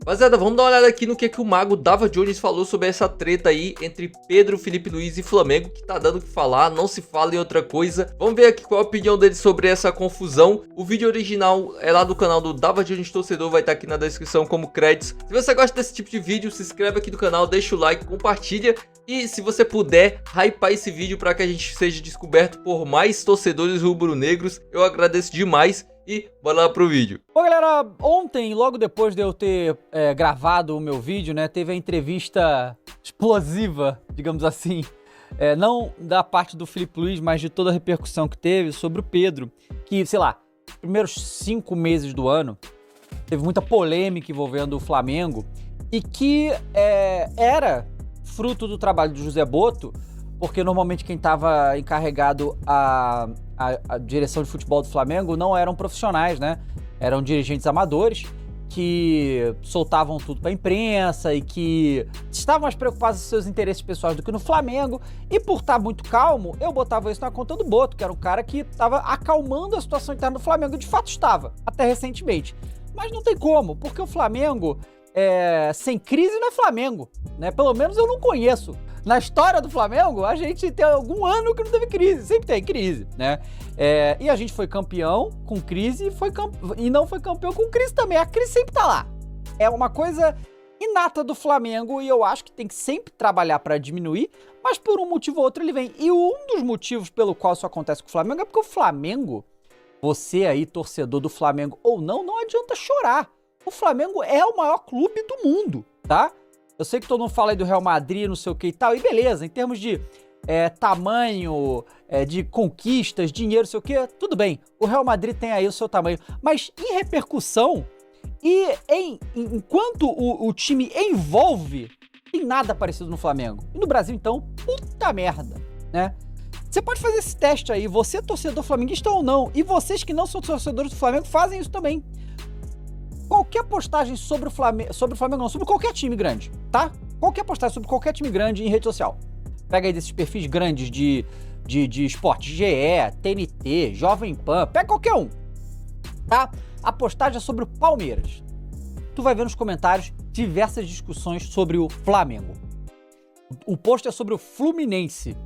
Rapaziada, vamos dar uma olhada aqui no que o Mago Dava Jones falou sobre essa treta aí entre Pedro, Felipe Luiz e Flamengo, que tá dando o que falar, não se fala em outra coisa. Vamos ver aqui qual a opinião dele sobre essa confusão. O vídeo original é lá do canal do Dava Jones Torcedor, vai estar aqui na descrição como créditos. Se você gosta desse tipo de vídeo, se inscreve aqui no canal, deixa o like, compartilha. E se você puder, hypar esse vídeo para que a gente seja descoberto por mais torcedores rubro-negros, eu agradeço demais. E bora lá pro vídeo. Bom, galera, ontem, logo depois de eu ter gravado o meu vídeo, né, teve a entrevista explosiva, digamos assim, não da parte do Felipe Luiz, mas de toda a repercussão que teve sobre o Pedro, que, sei lá, nos primeiros 5 meses do ano, teve muita polêmica envolvendo o Flamengo e que era fruto do trabalho do José Botto, porque normalmente quem estava encarregado a direção de futebol do Flamengo não eram profissionais, né? Eram dirigentes amadores que soltavam tudo pra imprensa e que estavam mais preocupados com seus interesses pessoais do que no Flamengo. E por estar muito calmo, eu botava isso na conta do Botto, que era um cara que estava acalmando a situação interna do Flamengo, e de fato estava, até recentemente. Mas não tem como, porque o Flamengo, sem crise não é Flamengo, né? Pelo menos eu não conheço. Na história do Flamengo, a gente tem algum ano que não teve crise, sempre tem crise, né? E a gente foi campeão com crise e não foi campeão com crise também. A crise sempre tá lá. É uma coisa inata do Flamengo e eu acho que tem que sempre trabalhar para diminuir, mas por um motivo ou outro ele vem. E um dos motivos pelo qual isso acontece com o Flamengo é porque o Flamengo, você aí, torcedor do Flamengo ou não, não adianta chorar. O Flamengo é o maior clube do mundo, tá? Eu sei que todo mundo fala aí do Real Madrid, não sei o que e tal, e beleza, em termos de tamanho, de conquistas, dinheiro, não sei o que, tudo bem, o Real Madrid tem aí o seu tamanho, mas em repercussão e enquanto o time envolve, tem nada parecido no Flamengo. E no Brasil, então, puta merda, né? Você pode fazer esse teste aí, você é torcedor flamenguista ou não, e vocês que não são torcedores do Flamengo fazem isso também. Qualquer postagem sobre o Flamengo não, sobre qualquer time grande, tá? Qualquer postagem sobre qualquer time grande em rede social. Pega aí desses perfis grandes de esporte, GE, TNT, Jovem Pan, pega qualquer um, tá? A postagem é sobre o Palmeiras. Tu vai ver nos comentários diversas discussões sobre o Flamengo. O post é sobre o Fluminense,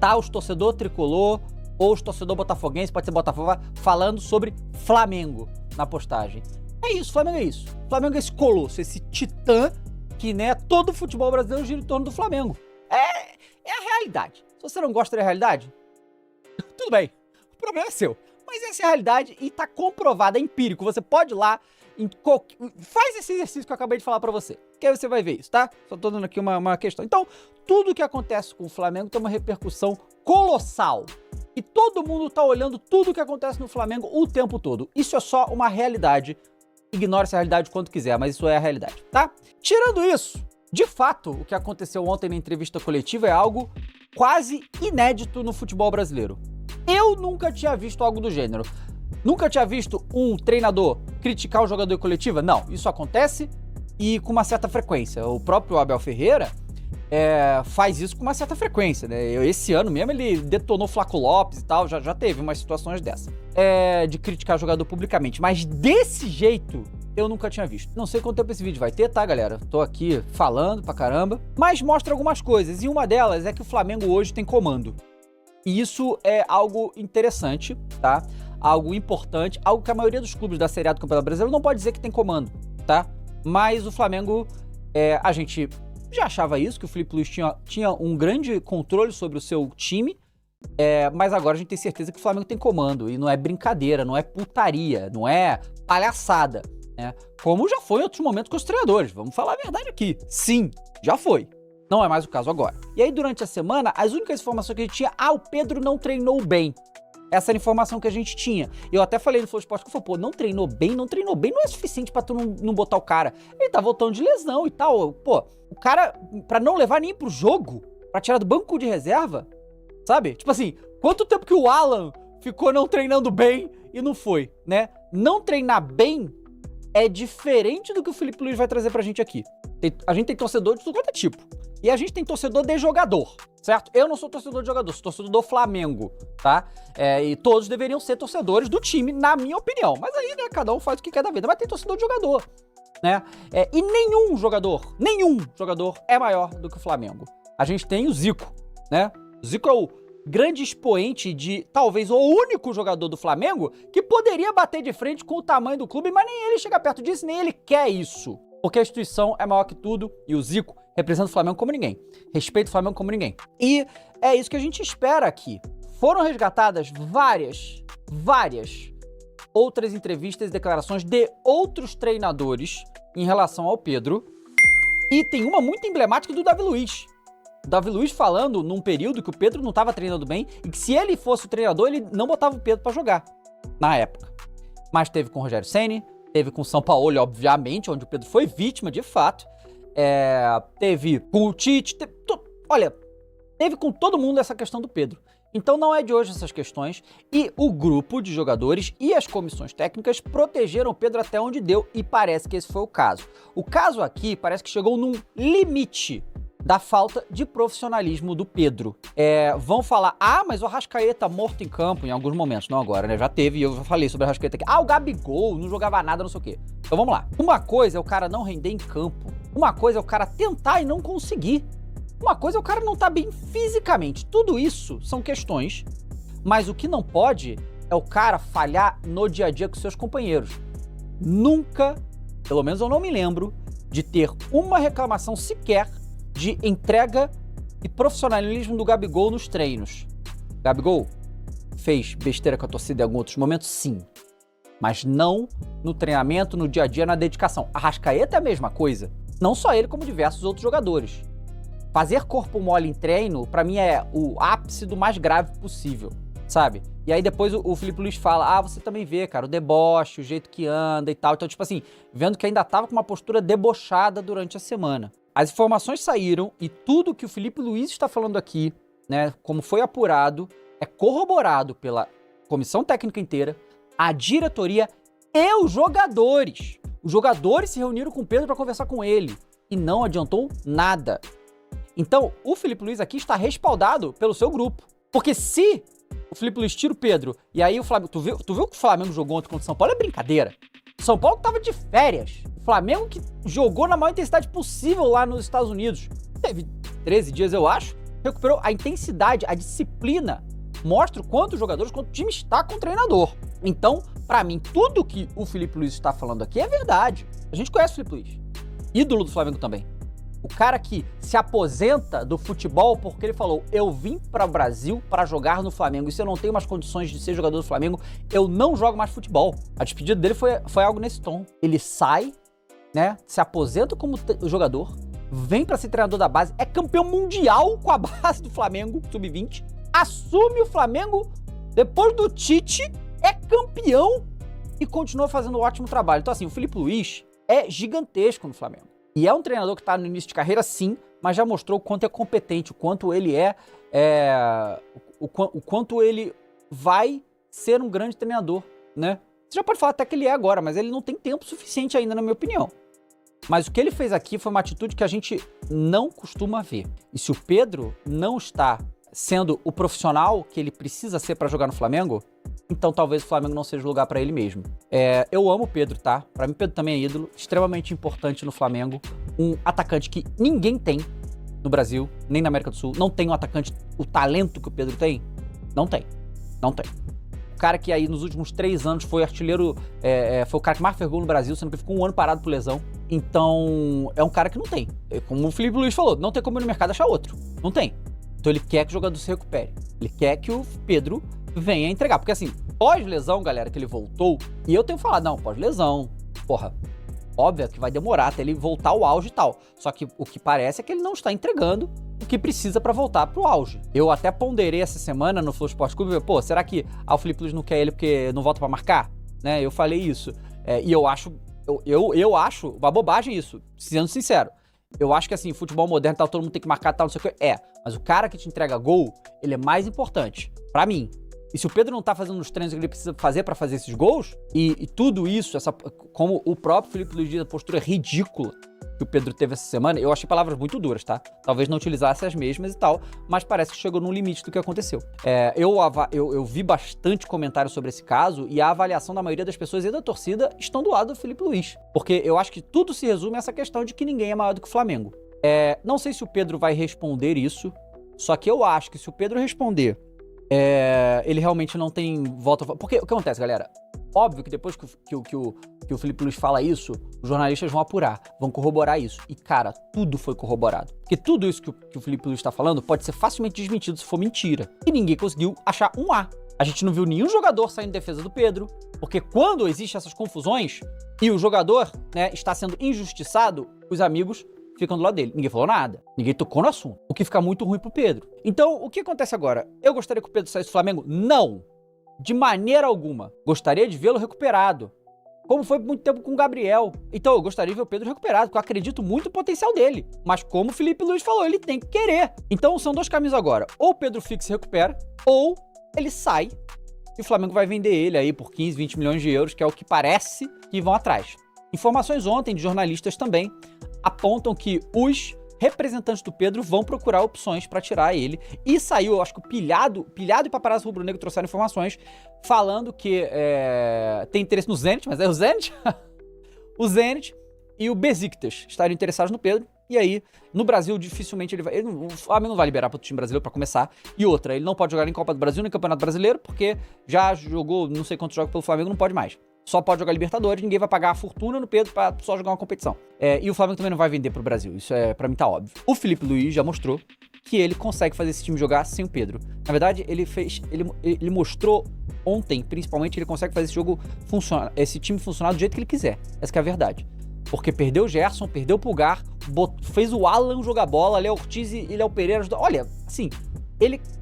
tá? Os torcedor tricolor ou os torcedor botafoguense, pode ser Botafogo, falando sobre Flamengo na postagem. É isso, Flamengo é isso. Flamengo é esse colosso, esse titã que, né, todo o futebol brasileiro gira em torno do Flamengo. É a realidade. Se você não gosta da realidade, tudo bem, o problema é seu. Mas essa é a realidade e tá comprovada, é empírico. Você pode ir lá, faz esse exercício que eu acabei de falar pra você, que aí você vai ver isso, tá? Só tô dando aqui uma questão. Então, tudo que acontece com o Flamengo tem uma repercussão colossal. E todo mundo tá olhando tudo que acontece no Flamengo o tempo todo. Isso é só uma realidade. Ignore essa realidade quanto quiser, mas isso é a realidade, tá? Tirando isso, de fato, o que aconteceu ontem na entrevista coletiva é algo quase inédito no futebol brasileiro. Eu nunca tinha visto algo do gênero. Nunca tinha visto um treinador criticar um jogador em coletiva? Não, isso acontece e com uma certa frequência. O próprio Abel Ferreira faz isso com uma certa frequência, né? Esse ano mesmo ele detonou Flaco Lopes e tal, já teve umas situações dessas. De criticar jogador publicamente, mas desse jeito eu nunca tinha visto. Não sei quanto tempo esse vídeo vai ter, tá, galera? Tô aqui falando pra caramba, mas mostra algumas coisas, e uma delas é que o Flamengo hoje tem comando. E isso é algo interessante, tá? Algo importante, algo que a maioria dos clubes da Série A do Campeonato Brasileiro não pode dizer que tem comando, tá? Mas o Flamengo, a gente já achava isso, que o Felipe Luiz tinha um grande controle sobre o seu time, mas agora a gente tem certeza que o Flamengo tem comando, e não é brincadeira, não é putaria, não é palhaçada, né? Como já foi em outros momentos com os treinadores, vamos falar a verdade aqui. Sim, já foi. Não é mais o caso agora. E aí, durante a semana, as únicas informações que a gente tinha, o Pedro não treinou bem. Essa era a informação que a gente tinha. Eu até falei no Flow Esporte que eu falei, pô, não treinou bem não é suficiente pra tu não botar o cara. Ele tá voltando de lesão e tal. Pô, o cara, pra não levar nem pro jogo, pra tirar do banco de reserva, sabe? Tipo assim, quanto tempo que o Alan ficou não treinando bem e não foi, né? Não treinar bem é diferente do que o Felipe Luiz vai trazer pra gente aqui. A gente tem torcedor de tudo quanto é tipo. E a gente tem torcedor de jogador, certo? Eu não sou torcedor de jogador, sou torcedor do Flamengo, tá? E todos deveriam ser torcedores do time, na minha opinião. Mas aí, né, cada um faz o que quer da vida. Mas tem torcedor de jogador. né? E nenhum jogador é maior do que o Flamengo. A gente tem o Zico, né? O Zico é o grande expoente de, talvez, o único jogador do Flamengo que poderia bater de frente com o tamanho do clube, mas nem ele chega perto disso, nem ele quer isso. Porque a instituição é maior que tudo e o Zico representa o Flamengo como ninguém. Respeita o Flamengo como ninguém. E é isso que a gente espera aqui. Foram resgatadas várias outras entrevistas e declarações de outros treinadores em relação ao Pedro. E tem uma muito emblemática do Davi Luiz. O Davi Luiz falando num período que o Pedro não estava treinando bem e que se ele fosse o treinador, ele não botava o Pedro para jogar na época. Mas teve com o Rogério Ceni, teve com o Sampaoli, obviamente, onde o Pedro foi vítima de fato. Teve com o Tite, teve com todo mundo essa questão do Pedro. Então não é de hoje essas questões, e o grupo de jogadores e as comissões técnicas protegeram o Pedro até onde deu, e parece que esse foi o caso. O caso aqui parece que chegou num limite da falta de profissionalismo do Pedro. Vão falar, mas o Arrascaeta morto em campo em alguns momentos, não agora, né? Já teve, e eu já falei sobre o Arrascaeta aqui. O Gabigol não jogava nada, não sei o quê. Então vamos lá. Uma coisa é o cara não render em campo, uma coisa é o cara tentar e não conseguir. Uma coisa é o cara não tá bem fisicamente. Tudo isso são questões, mas o que não pode é o cara falhar no dia a dia com seus companheiros. Nunca, pelo menos eu não me lembro, de ter uma reclamação sequer de entrega e profissionalismo do Gabigol nos treinos. Gabigol fez besteira com a torcida em alguns outros momentos? Sim. Mas não no treinamento, no dia a dia, na dedicação. Arrascaeta é a mesma coisa. Não só ele, como diversos outros jogadores. Fazer corpo mole em treino, pra mim, é o ápice do mais grave possível, sabe? E aí depois o Filipe Luiz fala, você também vê, cara, o deboche, o jeito que anda e tal. Então, tipo assim, vendo que ainda tava com uma postura debochada durante a semana. As informações saíram e tudo que o Filipe Luiz está falando aqui, né, como foi apurado, é corroborado pela comissão técnica inteira, a diretoria e os jogadores. Os jogadores se reuniram com o Pedro para conversar com ele e não adiantou nada. Então, o Filipe Luiz aqui está respaldado pelo seu grupo. Porque se o Filipe Luiz tira o Pedro e aí o Flamengo... Tu viu que o Flamengo jogou ontem contra o São Paulo? É brincadeira. O São Paulo tava de férias. O Flamengo que jogou na maior intensidade possível lá nos Estados Unidos. Teve 13 dias, eu acho. Recuperou a intensidade, a disciplina. Mostra o quanto os jogadores, quanto o time está com o treinador. Então, pra mim, tudo que o Filipe Luiz está falando aqui é verdade. A gente conhece o Filipe Luiz. Ídolo do Flamengo também. O cara que se aposenta do futebol porque ele falou, eu vim para o Brasil para jogar no Flamengo, e se eu não tenho mais condições de ser jogador do Flamengo, eu não jogo mais futebol. A despedida dele foi algo nesse tom. Ele sai, né, se aposenta como jogador, vem para ser treinador da base, é campeão mundial com a base do Flamengo, sub-20, assume o Flamengo, depois do Tite, é campeão e continua fazendo um ótimo trabalho. Então assim, o Filipe Luiz é gigantesco no Flamengo. E é um treinador que está no início de carreira, sim, mas já mostrou o quanto é competente, o quanto ele o quanto ele vai ser um grande treinador, né? Você já pode falar até que ele é agora, mas ele não tem tempo suficiente ainda, na minha opinião. Mas o que ele fez aqui foi uma atitude que a gente não costuma ver. E se o Pedro não está sendo o profissional que ele precisa ser para jogar no Flamengo, então talvez o Flamengo não seja o lugar pra ele mesmo. Eu amo o Pedro, tá? Pra mim, Pedro também é ídolo, extremamente importante no Flamengo. Um atacante que ninguém tem no Brasil, nem na América do Sul. Não tem um atacante, o talento que o Pedro tem. Não tem. Não tem. O cara que aí nos últimos 3 anos foi artilheiro, foi o cara que mais fez gol no Brasil, sendo que ficou 1 ano parado por lesão. Então, é um cara que não tem. Como o Filipe Luiz falou, não tem como ir no mercado achar outro. Não tem. Então ele quer que o jogador se recupere. Ele quer que o Pedro venha entregar. Porque assim, pós-lesão, galera, que ele voltou, e eu tenho falado, não, pós-lesão, porra, óbvio que vai demorar até ele voltar ao auge e tal. Só que o que parece é que ele não está entregando o que precisa pra voltar pro auge. Eu até ponderei essa semana no Flow Esporte Clube, será que o Filipe Luiz não quer ele porque não volta pra marcar? Né? Eu falei isso. E eu acho uma bobagem isso, sendo sincero. Eu acho que assim, futebol moderno, tal, todo mundo tem que marcar, tal, não sei o que. Mas o cara que te entrega gol, ele é mais importante, pra mim. E se o Pedro não tá fazendo os treinos que ele precisa fazer pra fazer esses gols, e tudo isso, como o próprio Filipe Luiz diz, a postura ridícula que o Pedro teve essa semana, eu achei palavras muito duras, tá? Talvez não utilizasse as mesmas e tal, mas parece que chegou no limite do que aconteceu. Eu vi bastante comentário sobre esse caso e a avaliação da maioria das pessoas e da torcida estão do lado do Felipe Luiz. Porque eu acho que tudo se resume a essa questão de que ninguém é maior do que o Flamengo. Não sei se o Pedro vai responder isso, só que eu acho que se o Pedro responder, ele realmente não tem volta... Porque o que acontece, galera? Óbvio que depois que o Felipe Luiz fala isso, os jornalistas vão apurar, vão corroborar isso. E, cara, tudo foi corroborado. Porque tudo isso que o Felipe Luiz tá falando pode ser facilmente desmentido se for mentira. E ninguém conseguiu achar um A. A gente não viu nenhum jogador saindo em defesa do Pedro, porque quando existem essas confusões e o jogador, né, está sendo injustiçado, os amigos ficam do lado dele. Ninguém falou nada. Ninguém tocou no assunto. O que fica muito ruim pro Pedro. Então, o que acontece agora? Eu gostaria que o Pedro saísse do Flamengo? Não! De maneira alguma. Gostaria de vê-lo recuperado. Como foi por muito tempo com o Gabriel. Então, eu gostaria de ver o Pedro recuperado, porque eu acredito muito no potencial dele. Mas como o Felipe Luiz falou, ele tem que querer. Então, são dois caminhos agora. Ou o Pedro fica e se recupera, ou ele sai e o Flamengo vai vender ele aí por 15, 20 milhões de euros, que é o que parece que vão atrás. Informações ontem de jornalistas também apontam que os representantes do Pedro vão procurar opções para tirar ele. E saiu, eu acho que o Pilhado e Paparazzo Rubro-Negro trouxeram informações falando que tem interesse no Zenit, mas é o Zenit? O Zenit e o Besiktas estariam interessados no Pedro. E aí, no Brasil, dificilmente o Flamengo não vai liberar para o time brasileiro para começar. E outra, ele não pode jogar nem Copa do Brasil, nem Campeonato Brasileiro, porque já jogou não sei quantos jogos pelo Flamengo, não pode mais. Só pode jogar Libertadores, ninguém vai pagar a fortuna no Pedro pra só jogar uma competição. E o Flamengo também não vai vender pro Brasil, isso pra mim tá óbvio. O Felipe Luiz já mostrou que ele consegue fazer esse time jogar sem o Pedro. Na verdade, ele mostrou ontem, principalmente, ele consegue fazer esse time funcionar do jeito que ele quiser. Essa que é a verdade. Porque perdeu o Gerson, perdeu o Pulgar, fez o Alan jogar bola, Léo Ortiz e Léo Pereira ajudar. Olha, assim,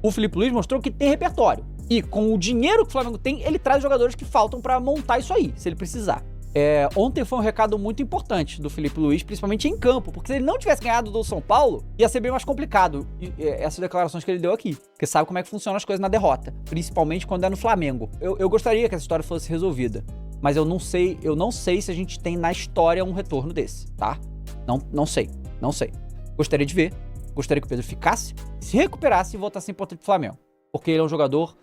o Felipe Luiz mostrou que tem repertório. E com o dinheiro que o Flamengo tem, ele traz jogadores que faltam pra montar isso aí, se ele precisar. Ontem foi um recado muito importante do Felipe Luiz, principalmente em campo, porque se ele não tivesse ganhado do São Paulo, ia ser bem mais complicado essas declarações que ele deu aqui, porque sabe como é que funcionam as coisas na derrota, principalmente quando é no Flamengo. Eu gostaria que essa história fosse resolvida, mas eu não sei se a gente tem na história um retorno desse, tá? Não sei. Gostaria de ver, gostaria que o Pedro ficasse, se recuperasse e voltasse importante pro Flamengo, porque ele é um jogador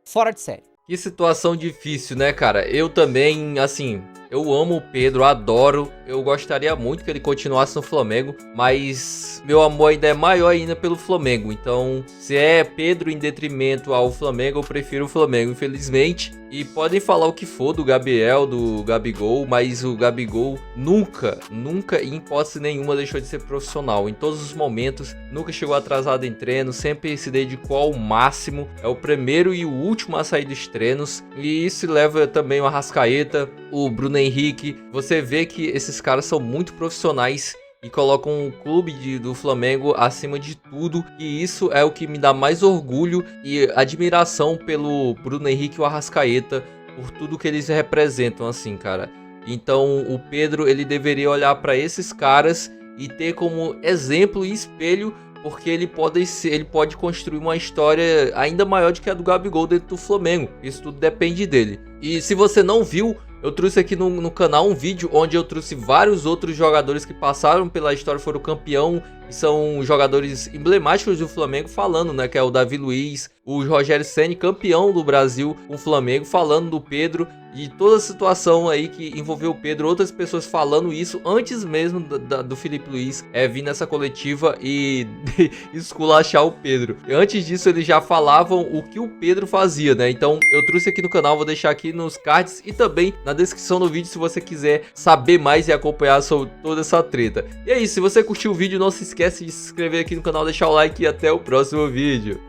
fora de série. Que situação difícil, né, cara? Eu também, assim, eu amo o Pedro, adoro. Eu gostaria muito que ele continuasse no Flamengo, mas meu amor ainda é maior ainda pelo Flamengo. Então, se é Pedro em detrimento ao Flamengo, eu prefiro o Flamengo, infelizmente. E podem falar o que for do Gabriel, do Gabigol, mas o Gabigol nunca, em hipótese nenhuma, deixou de ser profissional. Em todos os momentos, nunca chegou atrasado em treino, sempre se dedicou ao máximo. É o primeiro e o último a sair dos treinos. E isso leva também o Arrascaeta, o Bruno Henrique. Você vê que esses caras são muito profissionais e colocam o clube do Flamengo acima de tudo, e isso é o que me dá mais orgulho e admiração pelo Bruno Henrique e o Arrascaeta, por tudo que eles representam, assim, cara. Então o Pedro, ele deveria olhar para esses caras e ter como exemplo e espelho, porque ele pode construir uma história ainda maior do que a do Gabigol dentro do Flamengo. Isso tudo depende dele. E se você não viu, eu trouxe aqui no canal um vídeo onde eu trouxe vários outros jogadores que passaram pela história, foram campeão, e são jogadores emblemáticos do Flamengo falando, né, que é o Davi Luiz, o Rogério Ceni, campeão do Brasil com o Flamengo, falando do Pedro e toda a situação aí que envolveu o Pedro, outras pessoas falando isso antes mesmo do Felipe Luiz vir nessa coletiva e esculachar o Pedro. E antes disso eles já falavam o que o Pedro fazia, né? Então eu trouxe aqui no canal, vou deixar aqui nos cards e também na descrição do vídeo se você quiser saber mais e acompanhar sobre toda essa treta. E é isso, se você curtiu o vídeo, não se esquece de se inscrever aqui no canal, deixar o like e até o próximo vídeo.